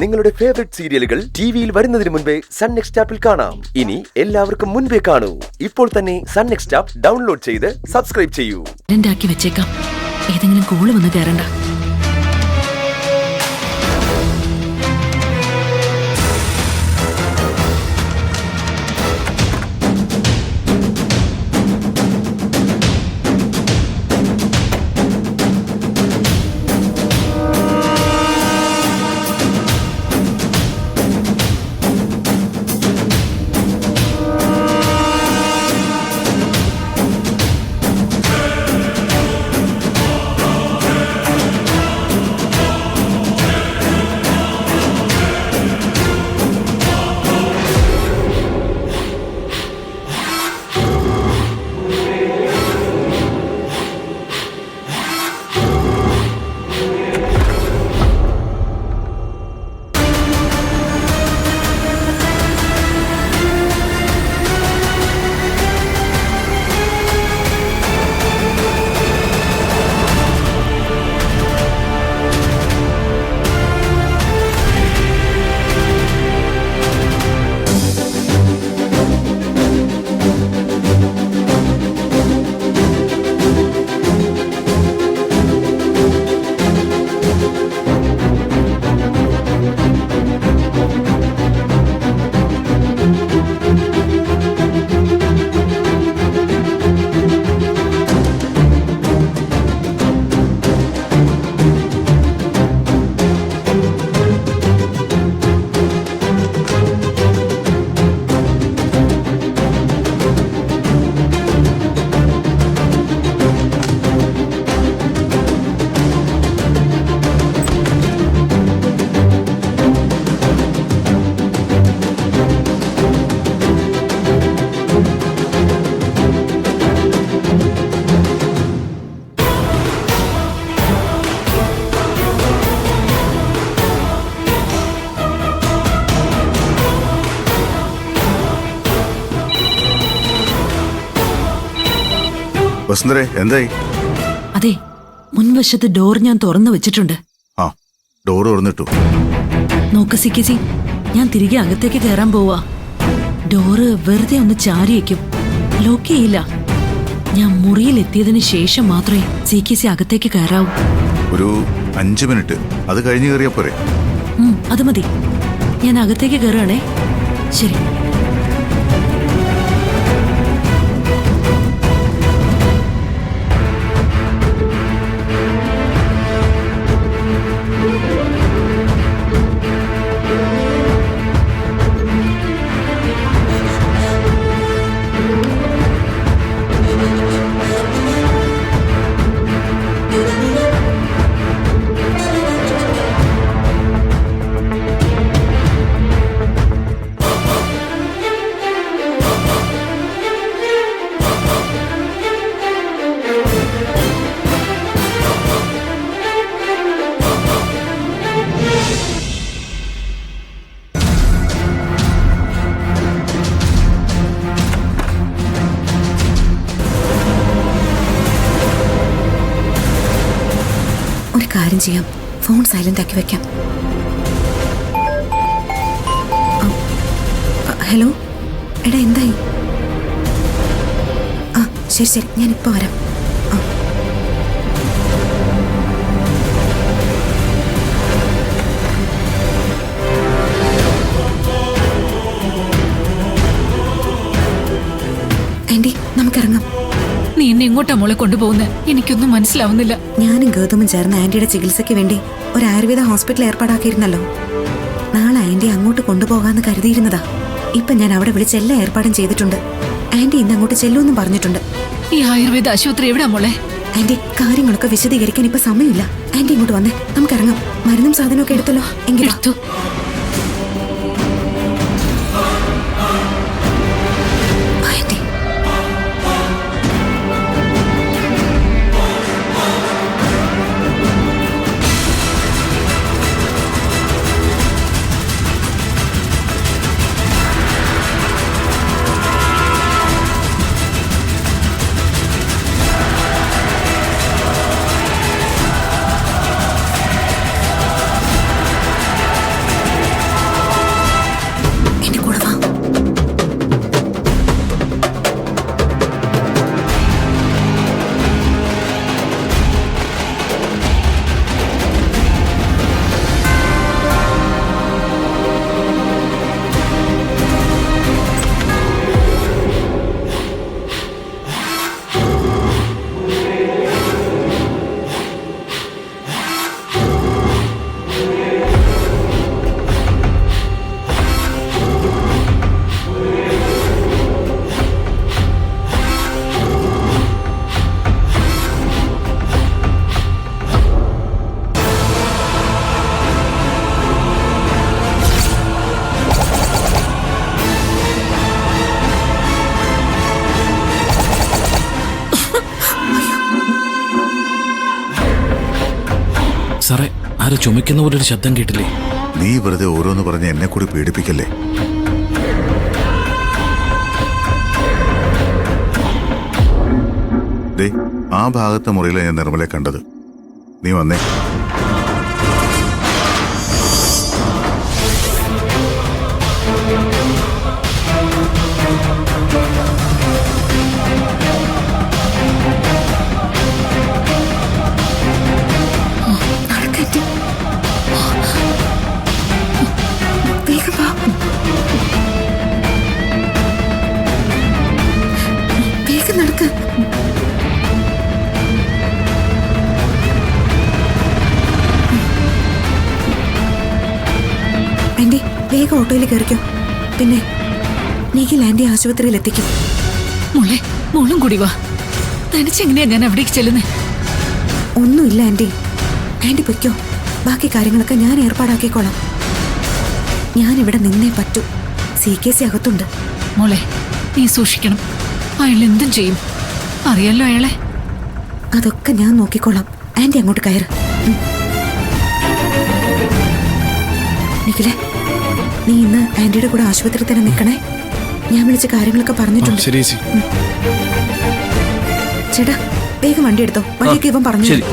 നിങ്ങളുടെ ഫേവറേറ്റ് സീരിയലുകൾ ടിവിയിൽ വരുന്നതിന് മുൻപേ സൺ നെക്സ്റ്റ് ആപ്പിൽ കാണാം. ഇനി എല്ലാവർക്കും മുൻപേ കാണൂ. ഇപ്പോൾ തന്നെ സൺ നെക്സ്റ്റ് ആപ്പ് ഡൗൺലോഡ് ചെയ്ത് സബ്സ്ക്രൈബ് ചെയ്യൂ. വെച്ചേക്കാം. ഏതെങ്കിലും കോള് വന്ന് കയറണ്ട. വസുന്ധരേ, എന്തായി? അതെ, മുൻവശത്ത് ഡോർ ഞാൻ തുറന്നു വെച്ചിട്ടുണ്ട്. ആ, ഡോർ തുറന്നിട്ടു. നോക്ക് സിക്കിസി, ഞാൻ തിരികെ അകത്തേക്ക് കയറാൻ പോവാ. ഡോറ് വെറുതെ ഒന്ന് ചാരി വയ്ക്കും, ലോക്ക് ചെയ്യില്ല. ഞാൻ മുറിയിൽ എത്തിയതിനു ശേഷം മാത്രമേ സിക്കിസി അകത്തേക്ക് കയറാവൂ. ഒരു 5 മിനിറ്റ്, അത് കഴിഞ്ഞ് കയറിയാ പോരെ? അത് മതി. ഞാൻ അകത്തേക്ക് കയറുകയാണേ. ശരി. കാര്യം ചെയ്യാം, ഫോൺ സൈലന്റ് ആക്കി വെക്കാം. ഹലോ, എടാ എന്തായി? ആ ശരി ശരി, ഞാനിപ്പോ വരാം. ആന്റി, നമുക്കിറങ്ങാം. നീ എന്നെ എങ്ങോട്ടാ മോളെ കൊണ്ടുപോകുന്നത്? എനിക്കൊന്നും മനസ്സിലാവുന്നില്ല. ഞാനും ഗൗതമും ചേർന്ന് ആന്റിയുടെ ചികിത്സയ്ക്ക് വേണ്ടി ഒരു ആയുർവേദ ഹോസ്പിറ്റൽ ഏർപ്പാടാക്കിയിരുന്നല്ലോ. നാളെ ആന്റി അങ്ങോട്ട് കൊണ്ടുപോകാന്ന് കരുതിയിരുന്നതാ. ഇപ്പൊ ഞാൻ അവിടെ വിളിച്ച് എല്ലാ ഏർപ്പാടും ചെയ്തിട്ടുണ്ട്. ആന്റി ഇന്ന് അങ്ങോട്ട് ചെല്ലുമെന്നും പറഞ്ഞിട്ടുണ്ട്. ഈ ആയുർവേദ ആശുപത്രി എവിടാ മോളെ? ആന്റി, കാര്യങ്ങളൊക്കെ വിശദീകരിക്കാൻ ഇപ്പൊ സമയമില്ല. ആന്റി ഇങ്ങോട്ട് വന്നേ, നമുക്കിറങ്ങാം. മരുന്നും സാധനമൊക്കെ എടുത്തല്ലോ. എങ്കിലും എടുത്തു. ആരോ ചുമക്കുന്ന പോലെ ഒരു ശബ്ദം കേട്ടില്ലേ? നീ വെറുതെ ഓരോന്ന് പറഞ്ഞ് എന്നെ കൂടി പേടിപ്പിക്കല്ലേ. ദേ, ആ ഭാഗത്തെ മുറിയിലാണ് ഞാൻ നിർമ്മലെ കണ്ടത്. നീ വന്നേ. ആന്റി വേഗം ഓട്ടോയിൽ കയറിക്കോ. പിന്നെ നിഖിൽ ആന്റി ആശുപത്രിയിൽ എത്തിക്കും. മോളെ, മോളും കൂടി വാ. തനിച്ചെങ്ങനെയാ ഞാൻ അവിടേക്ക് ചെല്ലുന്നേ? ഒന്നുമില്ല ആന്റി, ആന്റി പൊയ്ക്കോ. ബാക്കി കാര്യങ്ങളൊക്കെ ഞാൻ ഏർപ്പാടാക്കിക്കോളാം. ഞാനിവിടെ നിന്നേ പറ്റൂ. CKC അകത്തുണ്ട്. മോളെ, നീ സൂക്ഷിക്കണം. അയാൾ എന്തും ചെയ്യും, അറിയാലോ അയാളെ. അതൊക്കെ ഞാൻ നോക്കിക്കോളാം. ആന്റി അങ്ങോട്ട് കയറ്. നിഖിലേ, നീ ഇന്ന് ആന്റിയുടെ കൂടെ ആശുപത്രിയിൽ തന്നെ നിൽക്കണേ. ഞാൻ വിളിച്ച കാര്യങ്ങളൊക്കെ പറഞ്ഞിട്ടുണ്ട്. ശരി ചേച്ചി. ചേട്ടാ, വേഗം വണ്ടി എടുത്തോ. വഴിയൊക്കെ ഇവൻ പറഞ്ഞു. ശരി.